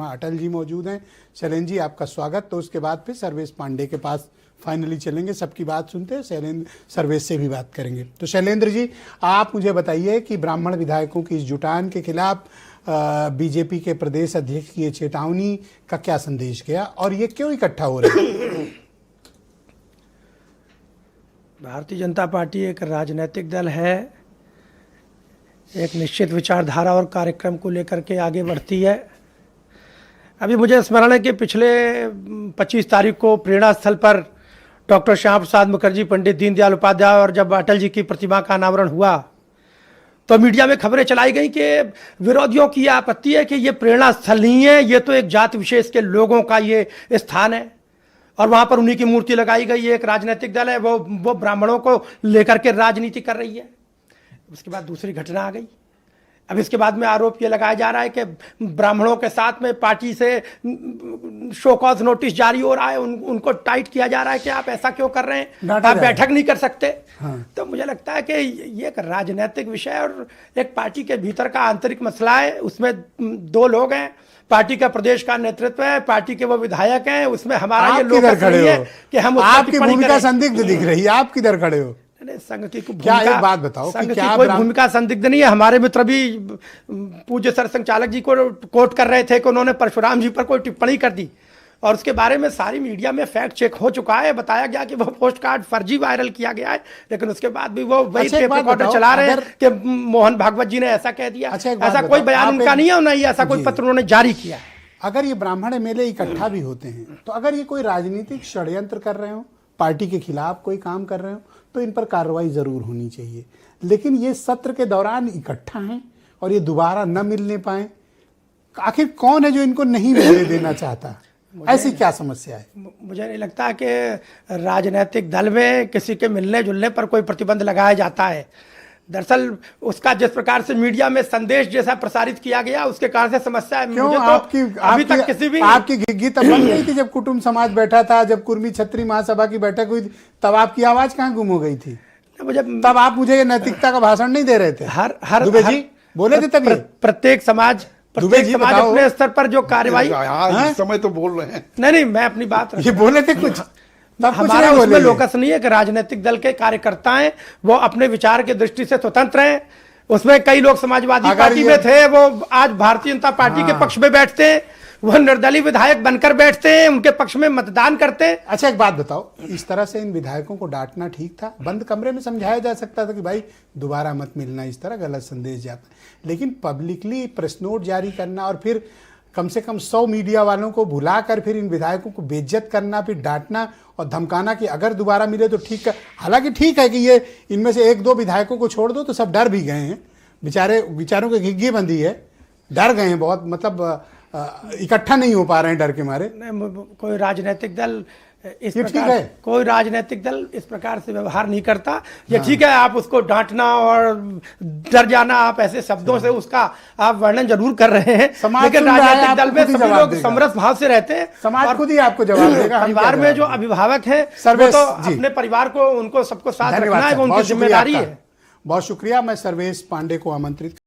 अटल जी मौजूद हैं। शैलेंद्र जी आपका स्वागत। तो उसके बाद फिर सर्वेश पांडे के पास फाइनली चलेंगे, सबकी बात सुनते हैं, सर्वेश से भी बात करेंगे। तो शैलेंद्र जी आप मुझे बताइए कि ब्राह्मण विधायकों की इस जुटान के खिलाफ बीजेपी के प्रदेश अध्यक्ष की ये चेतावनी का क्या संदेश गया और ये क्यों इकट्ठा हो रहे हैं? भारतीय जनता पार्टी एक राजनीतिक दल है, एक निश्चित विचारधारा और कार्यक्रम को लेकर के आगे बढ़ती है। अभी मुझे स्मरण है कि पिछले 25 तारीख को प्रेरणा स्थल पर डॉक्टर श्यामा प्रसाद मुखर्जी, पंडित दीनदयाल उपाध्याय और जब अटल जी की प्रतिमा का अनावरण हुआ तो मीडिया में खबरें चलाई गई कि विरोधियों की आपत्ति है कि ये प्रेरणा स्थल नहीं है, ये तो एक जाति विशेष के लोगों का ये स्थान है और वहाँ पर उन्हीं की मूर्ति लगाई गई है। एक राजनीतिक दल है, वो ब्राह्मणों को लेकर के राजनीति कर रही है। उसके बाद दूसरी घटना आ गई। अब इसके बाद में आरोप ये लगाया जा रहा है कि ब्राह्मणों के साथ में पार्टी से शो कॉज नोटिस जारी हो रहा है, उनको टाइट किया जा रहा है कि आप ऐसा क्यों कर रहे हैं, आप बैठक नहीं कर सकते। हाँ। तो मुझे लगता है कि ये एक राजनीतिक विषय और एक पार्टी के भीतर का आंतरिक मसला है। उसमें दो लोग हैं, पार्टी का प्रदेश का नेतृत्व है, पार्टी के वो विधायक हैं, उसमें हमारा ये लोग नहीं है कि हम आपकी भूमिका संदिग्ध दिख रही है। आप किधर खड़े हो? संघ की क्या एक बात बताओ कि क्या कोई भूमिका संदिग्ध नहीं है। हमारे मित्र भी पूज्य सरसंघचालक जी को कोट कर रहे थे कि उन्होंने परशुराम जी पर कोई टिप्पणी कर दी और उसके बारे में सारी मीडिया में फैक्ट चेक हो चुका है। बताया गया कि वो पोस्ट कार्ड फर्जी वायरल किया गया है, लेकिन उसके बाद भी वो वही टेप रिकॉर्डर चला रहे हैं कि मोहन भागवत जी ने ऐसा कह दिया। ऐसा कोई बयान उनका नहीं है, नहीं ऐसा कोई पत्र उन्होंने जारी किया है। अगर ये ब्राह्मण एमएलए इकट्ठा भी होते हैं तो अगर ये कोई राजनीतिक षड्यंत्र कर रहे हो, पार्टी के खिलाफ कोई काम कर रहे हो, तो इन पर कार्रवाई जरूर होनी चाहिए। लेकिन ये सत्र के दौरान इकट्ठा हैं और ये दोबारा न मिलने पाए, आखिर कौन है जो इनको नहीं मिलने देना चाहता? ऐसी क्या समस्या है? मुझे नहीं लगता कि राजनीतिक दल में किसी के मिलने जुलने पर कोई प्रतिबंध लगाया जाता है। दरअसल उसका जिस प्रकार से मीडिया में संदेश जैसा प्रसारित किया गया उसके कारण से समस्या है। क्यों? अभी तक किसी भी आपकी घिग्गी तब बन गई थी जब कुटुंब समाज बैठा था, जब कुर्मी छत्री महासभा की बैठक हुई थी, तब आपकी आवाज कहाँ गुम हो गई थी? तब आप मुझे ये नैतिकता का भाषण नहीं दे रहे थे। हर दुबे जी बोले थे तब प्रत्येक समाज अपने स्तर पर जो कार्यवाही इस समय तो बोल रहे हैं। नहीं, मैं अपनी बात ये बोले थे कुछ हमारा उसमें लोकस नहीं है कि राजनीतिक दल के कार्यकर्ता हैं, वो अपने विचार की दृष्टि से स्वतंत्र हैं। उसमें कई लोग समाजवादी पार्टी में थे, वो आज भारतीय जनता पार्टी के पक्ष में बैठते हैं, वो निर्दलीय विधायक बनकर बैठते हैं, उनके पक्ष में मतदान करते हैं। अच्छा एक बात बताओ, इस तरह से इन विधायकों को डांटना ठीक था? बंद कमरे में समझाया जा सकता था कि भाई दोबारा मत मिलना, इस तरह गलत संदेश जाता। लेकिन पब्लिकली प्रेस नोट जारी करना और फिर कम से कम 100 मीडिया वालों को बुलाकर फिर इन विधायकों को बेइज्जत करना, फिर डांटना और धमकाना कि अगर दोबारा मिले तो ठीक है। हालांकि ठीक है कि ये इनमें से 1-2 विधायकों को छोड़ दो तो सब डर भी गए हैं, विचारों की घिग्गी बंधी है, डर गए हैं बहुत, मतलब इकट्ठा नहीं हो पा रहे हैं डर के मारे। कोई राजनीतिक दल इस प्रकार कोई राजनीतिक दल इस प्रकार से व्यवहार नहीं करता। ये ठीक है, आप उसको डांटना और डर जाना, आप ऐसे शब्दों से उसका आप वर्णन जरूर कर रहे हैं, लेकिन राजनीतिक दल में सभी लोग समरस भाव से रहते हैं। समाज खुद ही आपको जवाब देगा। परिवार में जो अभिभावक है वो तो अपने परिवार को, उनको सबको साथ रखना है, वो उनकी जिम्मेदारी है। बहुत शुक्रिया। मैं सर्वेश पांडे को आमंत्रित